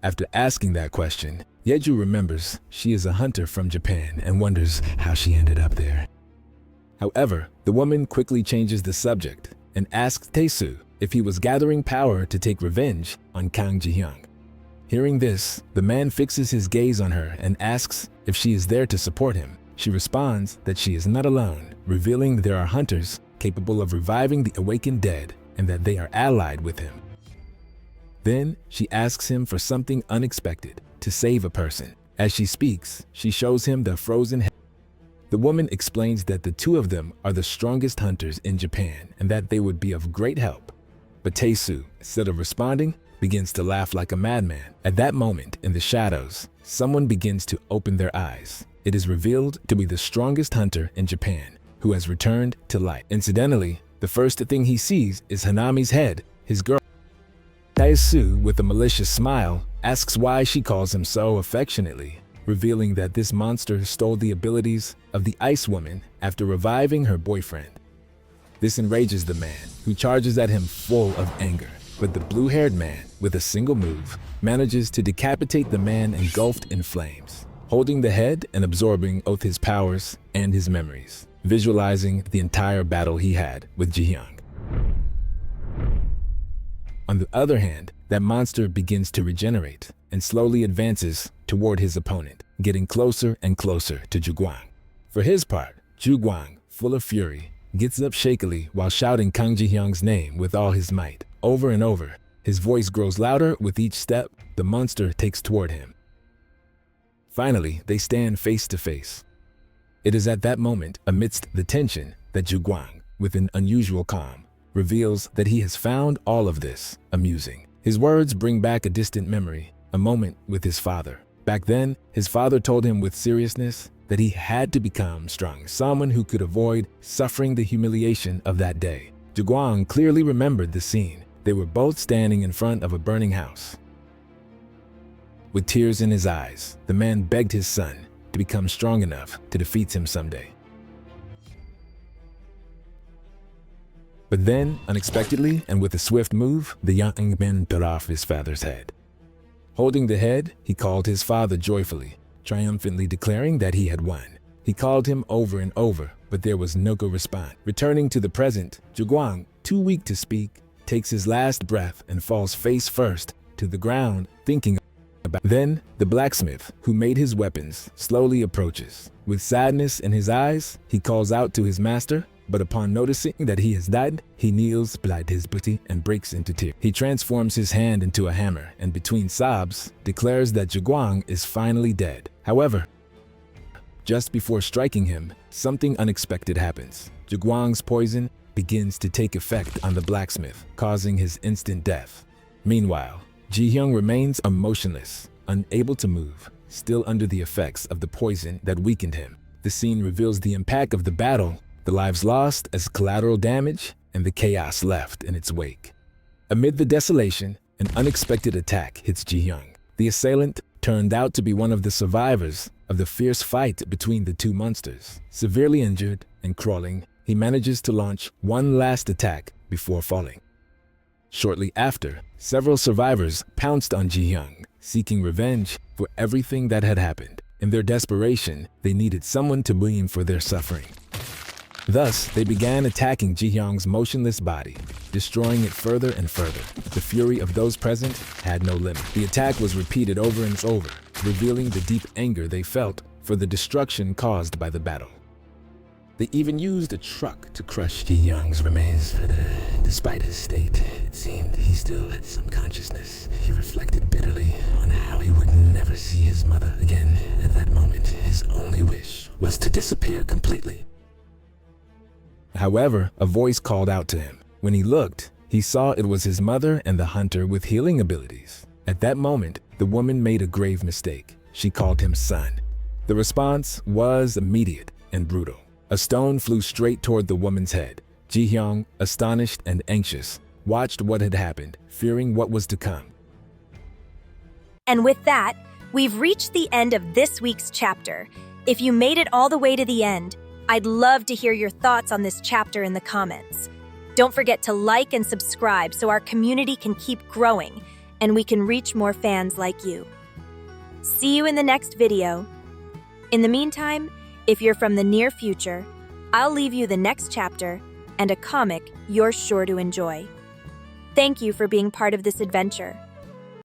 After asking that question, Yeju remembers she is a hunter from Japan and wonders how she ended up there. However, the woman quickly changes the subject and asks Tae-soo if he was gathering power to take revenge on Kang Ji-hyung. Hearing this, the man fixes his gaze on her and asks if she is there to support him. She responds that she is not alone, revealing there are hunters capable of reviving the awakened dead and that they are allied with him. Then she asks him for something unexpected, to save a person. As she speaks, she shows him the frozen head. The woman explains that the two of them are the strongest hunters in Japan and that they would be of great help. But Tae-soo, instead of responding, begins to laugh like a madman. At that moment, in the shadows, someone begins to open their eyes. It is revealed to be the strongest hunter in Japan, who has returned to life. Incidentally, the first thing he sees is Hanami's head, his girl. Tae-soo, with a malicious smile, asks why she calls him so affectionately, revealing that this monster stole the abilities of the Ice Woman after reviving her boyfriend. This enrages the man, who charges at him full of anger. But the blue-haired man, with a single move, manages to decapitate the man engulfed in flames, holding the head and absorbing both his powers and his memories, visualizing the entire battle he had with Ji-hyung. On the other hand, that monster begins to regenerate and slowly advances toward his opponent, getting closer and closer to Ju-gwang. For his part, Ju-gwang, full of fury, gets up shakily while shouting Kang Ji-hyung's name with all his might. Over and over, his voice grows louder with each step the monster takes toward him. Finally, they stand face to face. It is at that moment, amidst the tension, that Ju-gwang, with an unusual calm, reveals that he has found all of this amusing. His words bring back a distant memory, a moment with his father. Back then, his father told him with seriousness that he had to become strong, someone who could avoid suffering the humiliation of that day. Ju-gwang clearly remembered the scene. They were both standing in front of a burning house. With tears in his eyes, the man begged his son to become strong enough to defeat him someday. But then, unexpectedly and with a swift move, the young man cut off his father's head. Holding the head, he called his father joyfully, triumphantly declaring that he had won. He called him over and over, but there was no response. Returning to the present, Ju-gwang, too weak to speak, takes his last breath and falls face first to the ground, thinking about. Then, the blacksmith, who made his weapons, slowly approaches. With sadness in his eyes, he calls out to his master, but upon noticing that he has died, he kneels beside his booty and breaks into tears. He transforms his hand into a hammer and between sobs, declares that Ju-gwang is finally dead. However, just before striking him, something unexpected happens. Ju-gwang's poison begins to take effect on the blacksmith, causing his instant death. Meanwhile, Ji-hyung remains emotionless, unable to move, still under the effects of the poison that weakened him. The scene reveals the impact of the battle, the lives lost as collateral damage, and the chaos left in its wake. Amid the desolation, an unexpected attack hits Ji-hyung. The assailant turned out to be one of the survivors of the fierce fight between the two monsters. Severely injured and crawling, he manages to launch one last attack before falling. Shortly after, several survivors pounced on Ji-hyung, seeking revenge for everything that had happened. In their desperation, they needed someone to blame for their suffering. Thus, they began attacking Ji-hyung's motionless body, destroying it further and further. The fury of those present had no limit. The attack was repeated over and over, revealing the deep anger they felt for the destruction caused by the battle. They even used a truck to crush Ji-hyung's remains. Despite his state, it seemed he still had some consciousness. He reflected bitterly on how he would never see his mother again. At that moment, his only wish was to disappear completely. However, a voice called out to him. When he looked, he saw it was his mother and the hunter with healing abilities. At that moment, the woman made a grave mistake. She called him son. The response was immediate and brutal. A stone flew straight toward the woman's head. Ji-hyung, astonished and anxious, watched what had happened, fearing what was to come. And with that, we've reached the end of this week's chapter. If you made it all the way to the end, I'd love to hear your thoughts on this chapter in the comments. Don't forget to like and subscribe so our community can keep growing. and we can reach more fans like you. See you in the next video. In the meantime, if you're from the near future, I'll leave you the next chapter and a comic you're sure to enjoy. Thank you for being part of this adventure.